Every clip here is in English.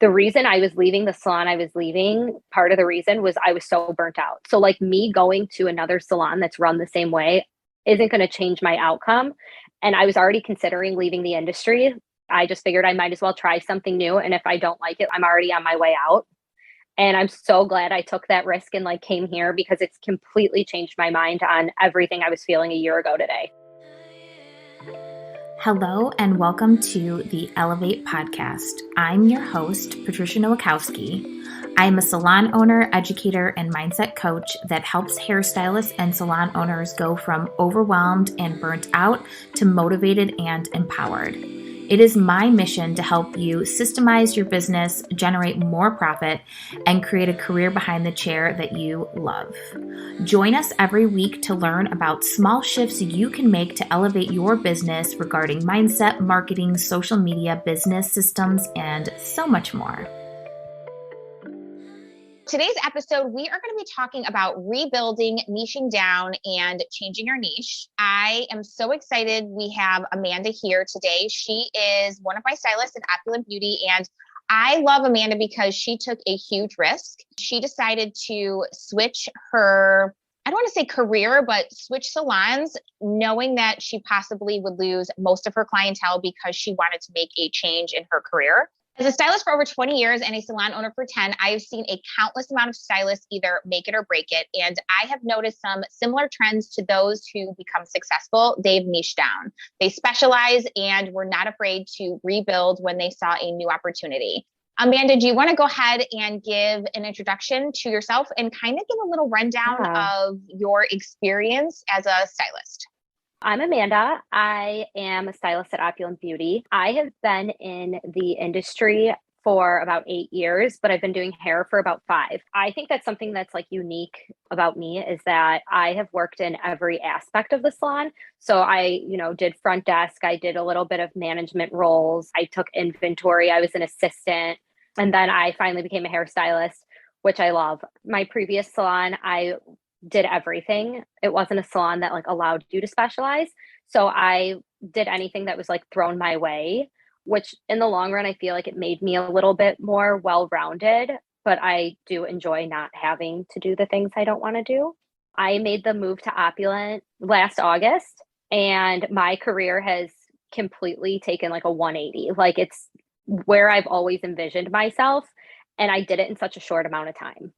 The reason I was leaving the salon I was leaving, part of the reason was I was so burnt out. So like me going to another salon that's run the same way isn't going to change my outcome. And I was already considering leaving the industry. I just figured I might as well try something new. And if I don't like it, I'm already on my way out. And I'm so glad I took that risk and like came here because it's completely changed my mind on everything I was feeling a year ago today. Hello and welcome to the Elevate podcast. I'm your host, Patricia Nowakowski. I'm a salon owner, educator, and mindset coach that helps hairstylists and salon owners go from overwhelmed and burnt out to motivated and empowered. It is my mission to help you systemize your business, generate more profit, and create a career behind the chair that you love. Join us every week to learn about small shifts you can make to elevate your business regarding mindset, marketing, social media, business systems, and so much more. Today's episode, we are going to be talking about rebuilding, niching down, and changing your niche. I am so excited we have Amanda here today. She is one of my stylists at Opulent Beauty, and I love Amanda because she took a huge risk. She decided to switch her, I don't want to say career, but switch salons, knowing that she possibly would lose most of her clientele because she wanted to make a change in her career. As a stylist for over 20 years and a salon owner for 10, I've seen a countless amount of stylists either make it or break it. And I have noticed some similar trends to those who become successful. They've niched down. They specialize and were not afraid to rebuild when they saw a new opportunity. Amanda, do you want to go ahead and give an introduction to yourself and kind of give a little rundown of your experience as a stylist? I'm Amanda. I am a stylist at Opulent Beauty. I have been in the industry for about 8 years, but I've been doing hair for about 5. I think that's something that's like unique about me is that I have worked in every aspect of the salon. So I, did front desk. I did a little bit of management roles. I took inventory. I was an assistant. And then I finally became a hairstylist, which I love. My previous salon, I did everything. It wasn't a salon that like allowed you to specialize. So I did anything that was like thrown my way, which in the long run, I feel like it made me a little bit more well-rounded, but I do enjoy not having to do the things I don't want to do. I made the move to Opulent last August and my career has completely taken like a 180. Like it's where I've always envisioned myself. And I did it in such a short amount of time.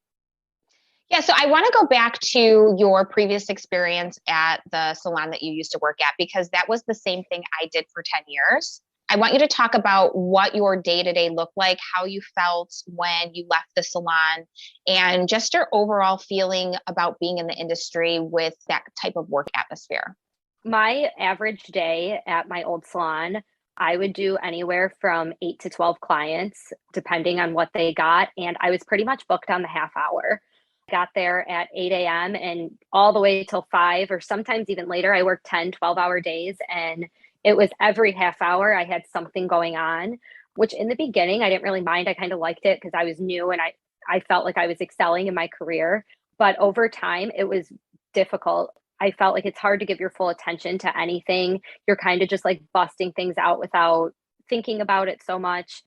Yeah, so I want to go back to your previous experience at the salon that you used to work at, because that was the same thing I did for 10 years. I want you to talk about what your day-to-day looked like, how you felt when you left the salon, and just your overall feeling about being in the industry with that type of work atmosphere. My average day at my old salon, I would do anywhere from 8 to 12 clients, depending on what they got. And I was pretty much booked on the half hour. Got there at 8 a.m. and all the way till 5 or sometimes even later. I worked 10, 12-hour days and it was every half hour I had something going on, which in the beginning I didn't really mind. I kind of liked it because I was new and I felt like I was excelling in my career. But over time, it was difficult. I felt like it's hard to give your full attention to anything. You're kind of just like busting things out without thinking about it so much.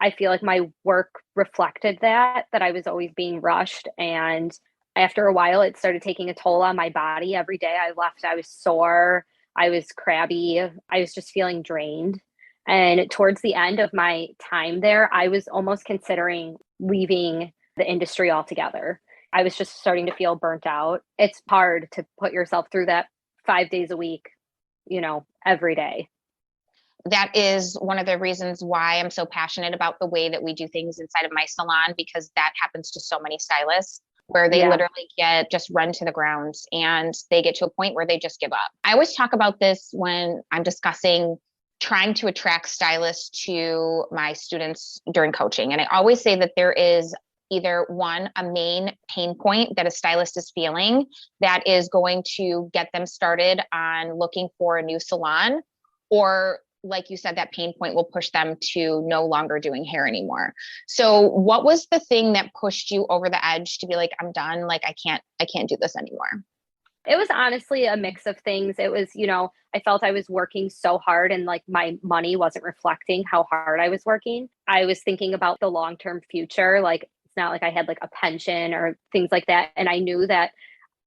I feel like my work reflected that I was always being rushed. And after a while, it started taking a toll on my body. Every day I left, I was sore. I was crabby. I was just feeling drained. And towards the end of my time there, I was almost considering leaving the industry altogether. I was just starting to feel burnt out. It's hard to put yourself through that 5 days a week, every day. That is one of the reasons why I'm so passionate about the way that we do things inside of my salon, because that happens to so many stylists where they literally get just run to the ground and they get to a point where they just give up. I always talk about this when I'm discussing trying to attract stylists to my students during coaching. And I always say that there is either one, a main pain point that a stylist is feeling that is going to get them started on looking for a new salon, or like you said, that pain point will push them to no longer doing hair anymore. So what was the thing that pushed you over the edge to be like, I'm done. Like, I can't do this anymore? It was honestly a mix of things. It was, I felt I was working so hard and like my money wasn't reflecting how hard I was working. I was thinking about the long-term future. Like it's not like I had like a pension or things like that. And I knew that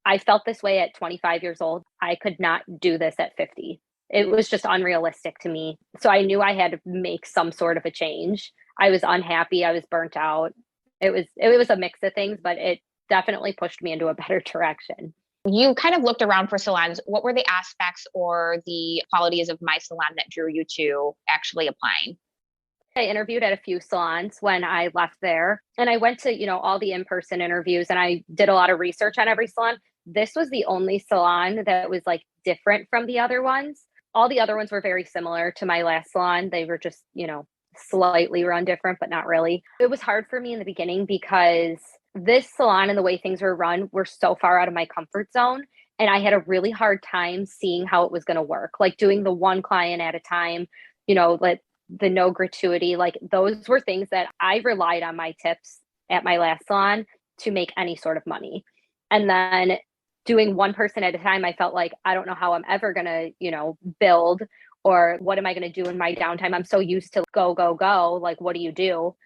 I felt this way at 25 years old. I could not do this at 50. It was just unrealistic to me. So I knew I had to make some sort of a change. I was unhappy. I was burnt out. It was a mix of things, but it definitely pushed me into a better direction. You kind of looked around for salons. What were the aspects or the qualities of my salon that drew you to actually applying? I interviewed at a few salons when I left there, and I went to, all the in-person interviews, and I did a lot of research on every salon. This was the only salon that was like different from the other ones. All the other ones were very similar to my last salon. They were just, slightly run different, but not really. It was hard for me in the beginning because this salon and the way things were run were so far out of my comfort zone. And I had a really hard time seeing how it was going to work, like doing the one client at a time, like the no gratuity, like those were things that I relied on my tips at my last salon to make any sort of money. And then doing one person at a time, I felt like I don't know how I'm ever going to, build, or what am I going to do in my downtime? I'm so used to go, go, go. Like, what do you do?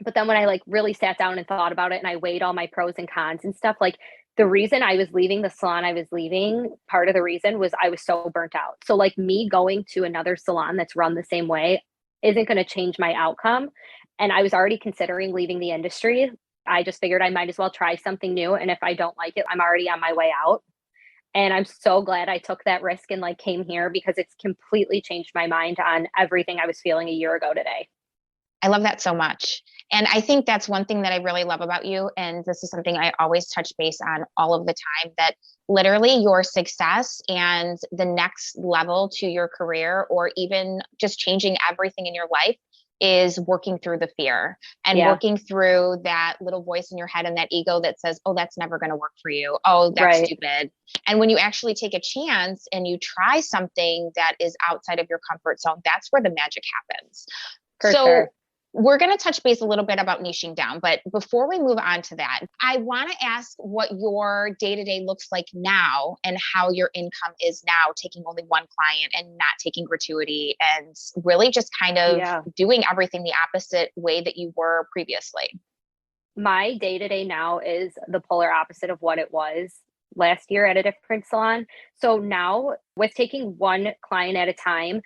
But then when I like really sat down and thought about it and I weighed all my pros and cons and stuff, like the reason I was leaving the salon I was leaving, part of the reason was I was so burnt out. So like me going to another salon that's run the same way isn't going to change my outcome. And I was already considering leaving the industry. I just figured I might as well try something new. And if I don't like it, I'm already on my way out. And I'm so glad I took that risk and like came here because it's completely changed my mind on everything I was feeling a year ago today. I love that so much. And I think that's one thing that I really love about you. And this is something I always touch base on all of the time, that literally your success and the next level to your career, or even just changing everything in your life, is working through the fear and working through that little voice in your head and that ego that says, oh, that's never going to work for you. Oh, that's stupid. And when you actually take a chance and you try something that is outside of your comfort zone, that's where the magic happens. For sure. We're going to touch base a little bit about niching down, but before we move on to that, I want to ask what your day-to-day looks like now and how your income is now, taking only one client and not taking gratuity, and really just kind of doing everything the opposite way that you were previously. My day-to-day now is the polar opposite of what it was last year at a different salon. So now with taking one client at a time,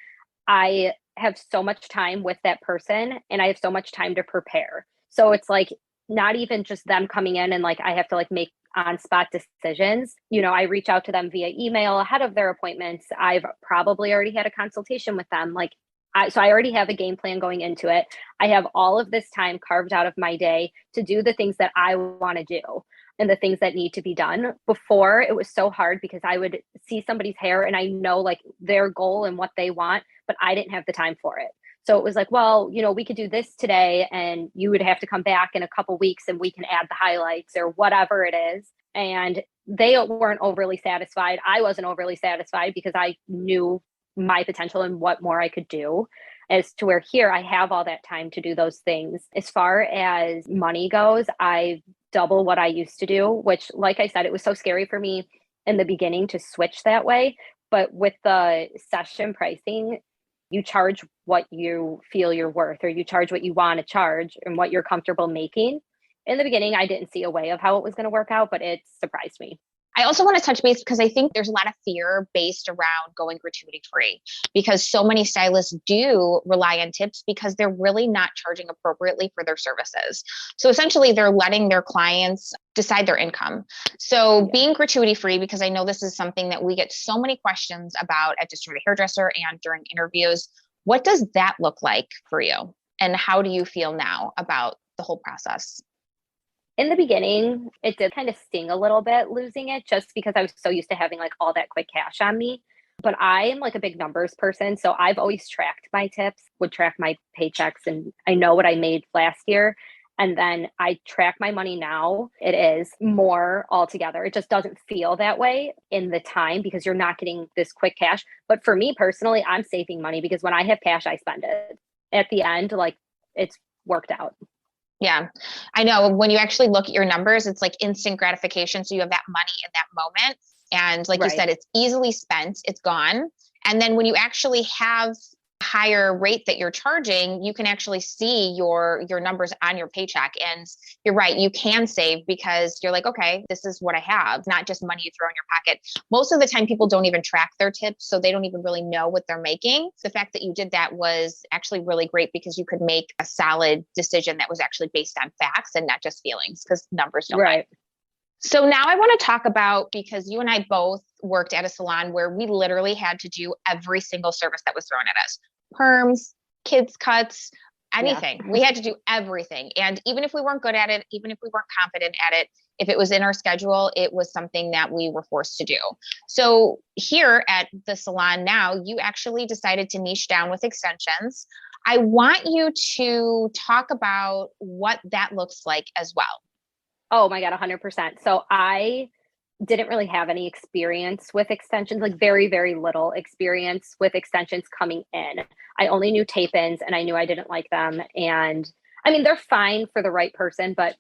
I have so much time with that person and I have so much time to prepare. So it's like not even just them coming in and like I have to like make on spot decisions. I reach out to them via email ahead of their appointments. I've probably already had a consultation with them. So I already have a game plan going into it. I have all of this time carved out of my day to do the things that I want to do and the things that need to be done. Before, it was so hard because I would see somebody's hair and I know like their goal and what they want, but I didn't have the time for it. So it was like, well, we could do this today and you would have to come back in a couple weeks and we can add the highlights or whatever it is. And they weren't overly satisfied. I wasn't overly satisfied because I knew my potential and what more I could do, as to where here I have all that time to do those things. As far as money goes, I double what I used to do, which, like I said, it was so scary for me in the beginning to switch that way. But with the session pricing, you charge what you feel you're worth, or you charge what you want to charge and what you're comfortable making. In the beginning, I didn't see a way of how it was going to work out, but it surprised me. I also want to touch base because I think there's a lot of fear based around going gratuity free, because so many stylists do rely on tips because they're really not charging appropriately for their services. So essentially they're letting their clients decide their income. So being gratuity free, because I know this is something that we get so many questions about at Distributed Hairdresser and during interviews, what does that look like for you? And how do you feel now about the whole process? In the beginning, it did kind of sting a little bit losing it, just because I was so used to having like all that quick cash on me. But I am like a big numbers person. So I've always tracked my tips, would track my paychecks, and I know what I made last year. And then I track my money now. It is more altogether. It just doesn't feel that way in the time because you're not getting this quick cash. But for me personally, I'm saving money because when I have cash, I spend it. At the end, like it's worked out. Yeah, I know when you actually look at your numbers, it's like instant gratification. So you have that money in that moment And like you Right. said, it's easily spent, it's gone. And then when you actually have a higher rate that you're charging, you can actually see your numbers on your paycheck. And you're right, you can save because you're like, okay, this is what I have, not just money you throw in your pocket. Most of the time people don't even track their tips, so they don't even really know what they're making. The fact that you did that was actually really great because you could make a solid decision that was actually based on facts and not just feelings, because numbers don't lie. Right. So now I want to talk about, because you and I both worked at a salon where we literally had to do every single service that was thrown at us. Perms, kids cuts, Yeah. anything. We had to do everything. And even if we weren't good at it, even if we weren't confident at it, if it was in our schedule, it was something that we were forced to do. So here at the salon now, you actually decided to niche down with extensions. I want you to talk about what that looks like as well. Oh my God, 100%. So I didn't really have any experience with extensions, like very, very little experience with extensions coming in. I only knew tape-ins and I knew I didn't like them. And I mean, they're fine for the right person, but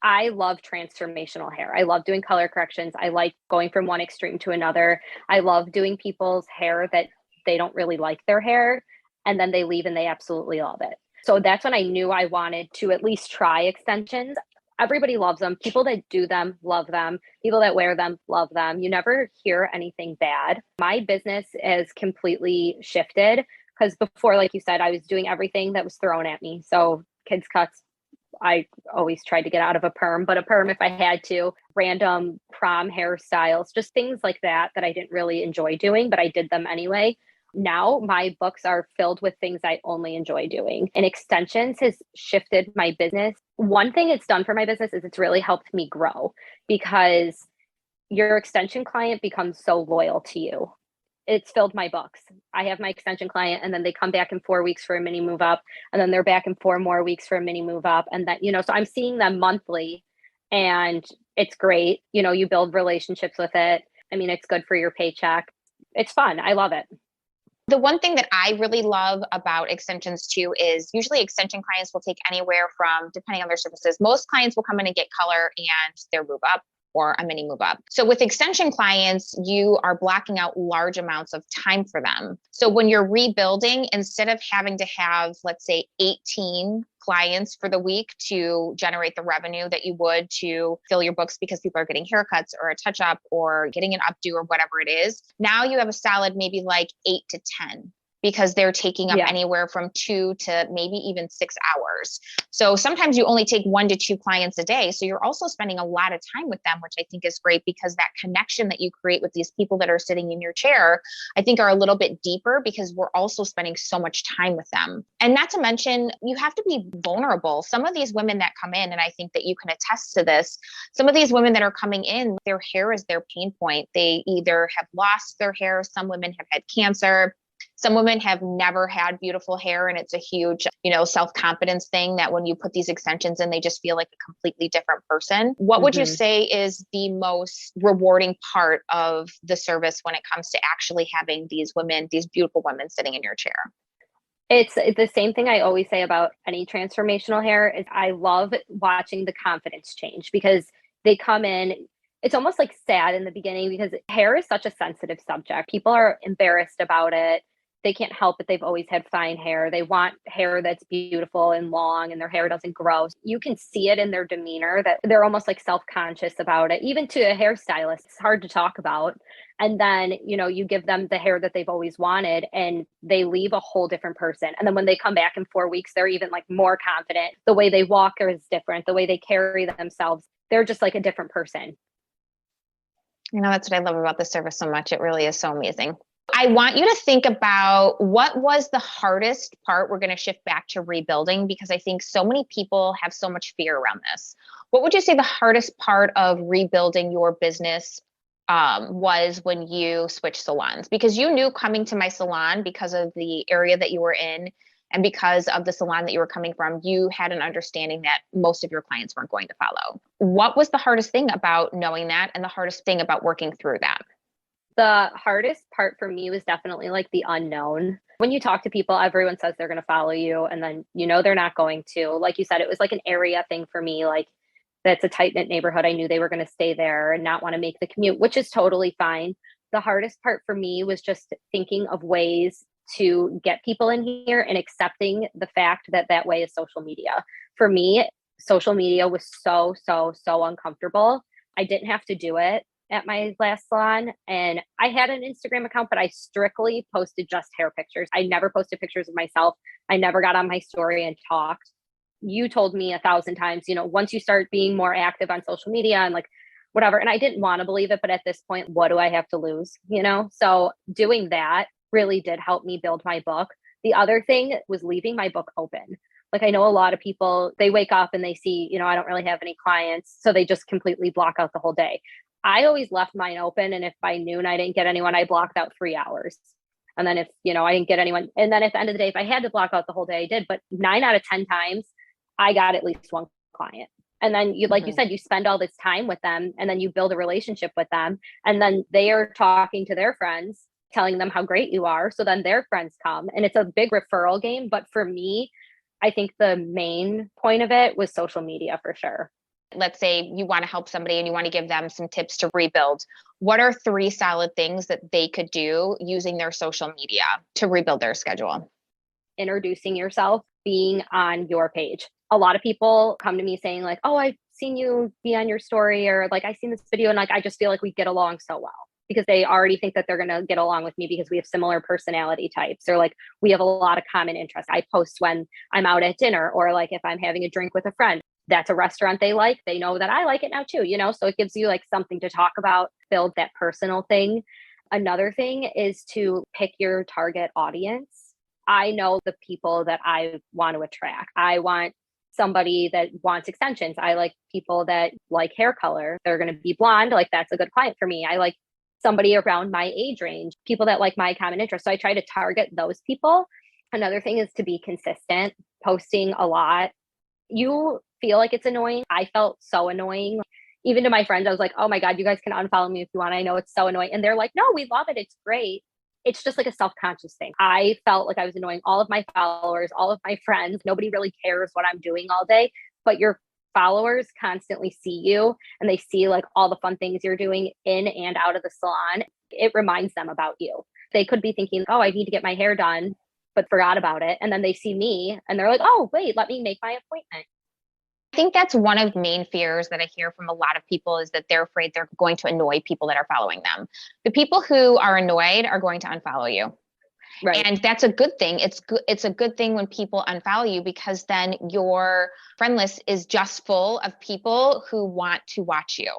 I love transformational hair. I love doing color corrections. I like going from one extreme to another. I love doing people's hair that they don't really like their hair and then they leave and they absolutely love it. So that's when I knew I wanted to at least try extensions. Everybody loves them. People that do them love them. People that wear them love them. You never hear anything bad. My business has completely shifted because before, like you said, I was doing everything that was thrown at me. So kids cuts, I always tried to get out of a perm, but a perm if I had to, random prom hairstyles, just things like that that I didn't really enjoy doing, but I did them anyway. Now my books are filled with things I only enjoy doing. And extensions has shifted my business. One thing it's done for my business is it's really helped me grow because your extension client becomes so loyal to you. It's filled my books. I have my extension client and then they come back in 4 weeks for a mini move up and then they're back in 4 more weeks for a mini move up. And that, so I'm seeing them monthly and it's great. You build relationships with it. I mean, it's good for your paycheck. It's fun. I love it. The one thing that I really love about extensions too is usually extension clients will take anywhere from, depending on their services, most clients will come in and get color and their move up or a mini move up. So with extension clients, you are blocking out large amounts of time for them. So when you're rebuilding, instead of having to have, let's say, 18 clients for the week to generate the revenue that you would to fill your books because people are getting haircuts or a touch up or getting an updo or whatever it is, now you have a solid maybe like 8 to 10. Because they're taking up anywhere from 2 to maybe even 6 hours. So sometimes you only take 1 to 2 clients a day. So you're also spending a lot of time with them, which I think is great because that connection that you create with these people that are sitting in your chair, I think are a little bit deeper because we're also spending so much time with them. And not to mention, you have to be vulnerable. Some of these women that come in, and I think that you can attest to this, some of these women that are coming in, their hair is their pain point. They either have lost their hair. Some women have had cancer. Some women have never had beautiful hair and it's a huge, self-confidence thing that when you put these extensions in, they just feel like a completely different person. What would you say is the most rewarding part of the service when it comes to actually having these women, these beautiful women sitting in your chair? It's the same thing I always say about any transformational hair is I love watching the confidence change because they come in. It's almost like sad in the beginning because hair is such a sensitive subject. People are embarrassed about it. They can't help it. They've always had fine hair. They want hair that's beautiful and long and their hair doesn't grow. You can see it in their demeanor that they're almost like self-conscious about it. Even to a hairstylist, it's hard to talk about. And then, you give them the hair that they've always wanted and they leave a whole different person. And then when they come back in 4 weeks, they're even like more confident. The way they walk is different. The way they carry themselves, they're just like a different person. That's what I love about this service so much. It really is so amazing. I want you to think about what was the hardest part. We're going to shift back to rebuilding because I think so many people have so much fear around this. What would you say the hardest part of rebuilding your business was when you switched salons? Because you knew coming to my salon because of the area that you were in and because of the salon that you were coming from, you had an understanding that most of your clients weren't going to follow. What was the hardest thing about knowing that and the hardest thing about working through that? The hardest part for me was definitely like the unknown. When you talk to people, everyone says they're going to follow you and then they're not going to. Like you said, it was like an area thing for me. Like that's a tight knit neighborhood. I knew they were going to stay there and not want to make the commute, which is totally fine. The hardest part for me was just thinking of ways to get people in here and accepting the fact that that way is social media. For me, social media was so uncomfortable. I didn't have to do it at my last salon. And I had an Instagram account, but I strictly posted just hair pictures. I never posted pictures of myself. I never got on my story and talked. You told me 1,000 times, once you start being more active on social media and like whatever. And I didn't want to believe it, but at this point, what do I have to lose? So doing that really did help me build my book. The other thing was leaving my book open. Like I know a lot of people, they wake up and they see, I don't really have any clients. So they just completely block out the whole day. I always left mine open. And if by noon I didn't get anyone, I blocked out 3 hours. And then if, I didn't get anyone, and then at the end of the day, if I had to block out the whole day, I did. But 9 out of 10 times, I got at least one client. And then you, like you said, you spend all this time with them and then you build a relationship with them. And then they are talking to their friends, telling them how great you are. So then their friends come and it's a big referral game. But for me, I think the main point of it was social media for sure. Let's say you want to help somebody and you want to give them some tips to rebuild. What are 3 solid things that they could do using their social media to rebuild their schedule? Introducing yourself, being on your page. A lot of people come to me saying like, oh, I've seen you be on your story, or like, I've seen this video and like, I just feel like we get along so well, because they already think that they're going to get along with me because we have similar personality types, or like we have a lot of common interests. I post when I'm out at dinner, or like if I'm having a drink with a friend. That's a restaurant they like. They know that I like it now too, so it gives you like something to talk about, build that personal thing. Another thing is to pick your target audience. I know the people that I want to attract. I want somebody that wants extensions. I like people that like hair color. They're going to be blonde. Like that's a good client for me. I like somebody around my age range, people that like my common interests. So I try to target those people. Another thing is to be consistent, posting a lot. You feel like it's annoying. I felt so annoying. Even to my friends, I was like, oh my God, you guys can unfollow me if you want. I know it's so annoying. And they're like, no, we love it. It's great. It's just like a self-conscious thing. I felt like I was annoying all of my followers, all of my friends. Nobody really cares what I'm doing all day, but your followers constantly see you and they see like all the fun things you're doing in and out of the salon. It reminds them about you. They could be thinking, oh, I need to get my hair done, but forgot about it. And then they see me and they're like, oh, wait, let me make my appointment. I think that's one of the main fears that I hear from a lot of people, is that they're afraid they're going to annoy people that are following them. The people who are annoyed are going to unfollow you. Right. And that's a good thing. It's a good thing when people unfollow you, because then your friend list is just full of people who want to watch you.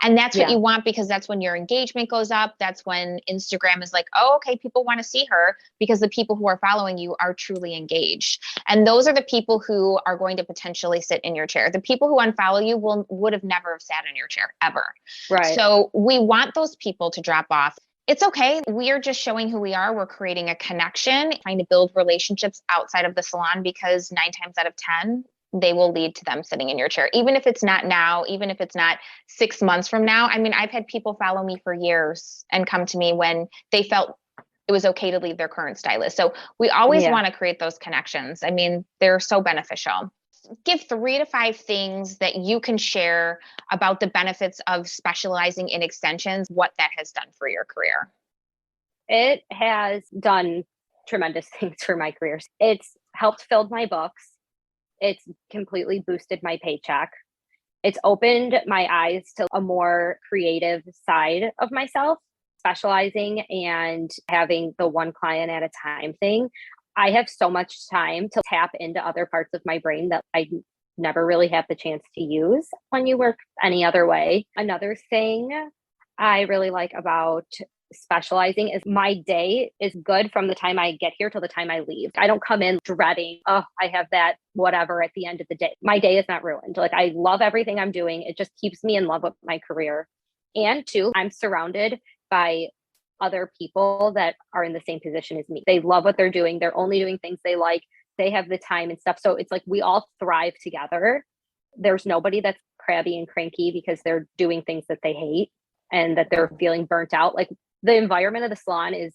And that's what you want, because that's when your engagement goes up. That's when Instagram is like, oh, okay, people want to see her, because the people who are following you are truly engaged. And those are the people who are going to potentially sit in your chair. The people who unfollow you would have never have sat in your chair ever. Right. So we want those people to drop off. It's okay. We are just showing who we are. We're creating a connection, trying to build relationships outside of the salon, because 9 times out of 10, they will lead to them sitting in your chair. Even if it's not now, even if it's not 6 months from now. I mean, I've had people follow me for years and come to me when they felt it was okay to leave their current stylist. So we always want to create those connections. I mean, they're so beneficial. Give 3 to 5 things that you can share about the benefits of specializing in extensions, what that has done for your career. It has done tremendous things for my career. It's helped fill my books. It's completely boosted my paycheck. It's opened my eyes to a more creative side of myself, specializing and having the one client at a time thing. I have so much time to tap into other parts of my brain that I never really have the chance to use when you work any other way. Another thing I really like about specializing is my day is good from the time I get here till the time I leave. I don't come in dreading, oh, I have that whatever at the end of the day. My day is not ruined. Like I love everything I'm doing. It just keeps me in love with my career. And 2, I'm surrounded by other people that are in the same position as me. They love what they're doing. They're only doing things they like. They have the time and stuff. So it's like we all thrive together. There's nobody that's crabby and cranky because they're doing things that they hate and that they're feeling burnt out. Like the environment of the salon is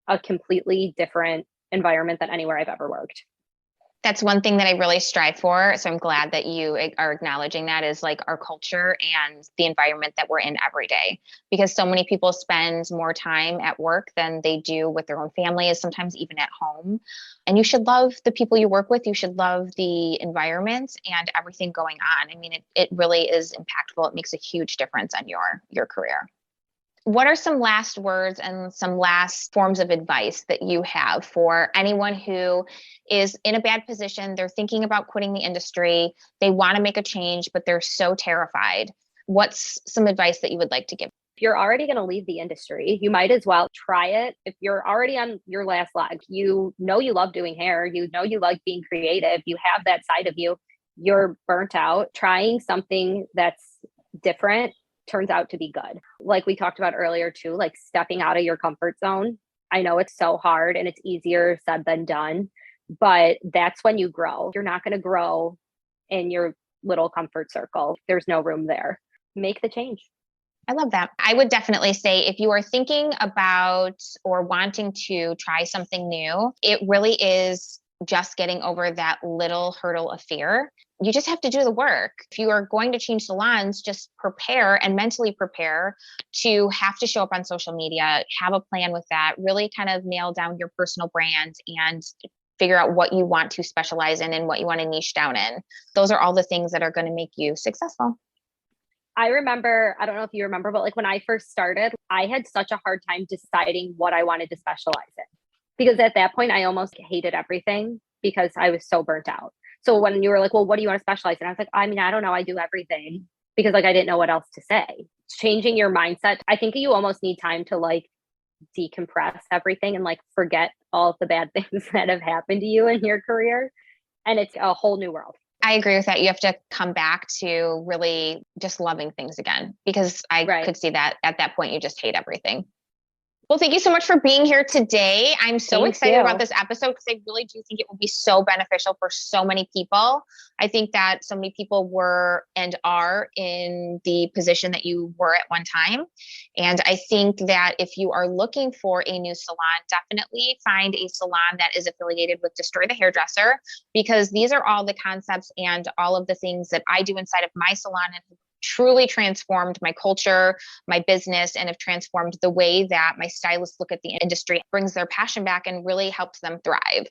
a completely different environment than anywhere I've ever worked. That's one thing that I really strive for. So I'm glad that you are acknowledging that is like our culture and the environment that we're in every day, because so many people spend more time at work than they do with their own families, sometimes even at home. And you should love the people you work with. You should love the environment and everything going on. I mean, it really is impactful. It makes a huge difference on your career. What are some last words and some last forms of advice that you have for anyone who is in a bad position? They're thinking about quitting the industry. They want to make a change, but they're so terrified. What's some advice that you would like to give? If you're already going to leave the industry, you might as well try it. If you're already on your last leg, you know you love doing hair, you know you like being creative, you have that side of you, you're burnt out. Trying something that's different turns out to be good. Like we talked about earlier too, like stepping out of your comfort zone. I know it's so hard and it's easier said than done, but that's when you grow. You're not going to grow in your little comfort circle. There's no room there. Make the change. I love that. I would definitely say if you are thinking about or wanting to try something new, it really is just getting over that little hurdle of fear. You just have to do the work. If you are going to change salons, just prepare and mentally prepare to have to show up on social media, have a plan with that, really kind of nail down your personal brand and figure out what you want to specialize in and what you want to niche down in. Those are all the things that are going to make you successful. I remember, I don't know if you remember, but like when I first started, I had such a hard time deciding what I wanted to specialize in. Because at that point, I almost hated everything because I was so burnt out. So when you were like, well, what do you want to specialize in? I was like, I mean, I don't know. I do everything because like I didn't know what else to say. Changing your mindset. I think you almost need time to like decompress everything and like forget all of the bad things that have happened to you in your career. And it's a whole new world. I agree with that. You have to come back to really just loving things again, because I could see that at that point, you just hate everything. Well, thank you so much for being here today. I'm so excited about this episode because I really do think it will be so beneficial for so many people. I think that so many people were and are in the position that you were at one time. And I think that if you are looking for a new salon, definitely find a salon that is affiliated with Destroy the Hairdresser, because these are all the concepts and all of the things that I do inside of my salon and truly transformed my culture, my business, and have transformed the way that my stylists look at the industry, brings their passion back and really helps them thrive.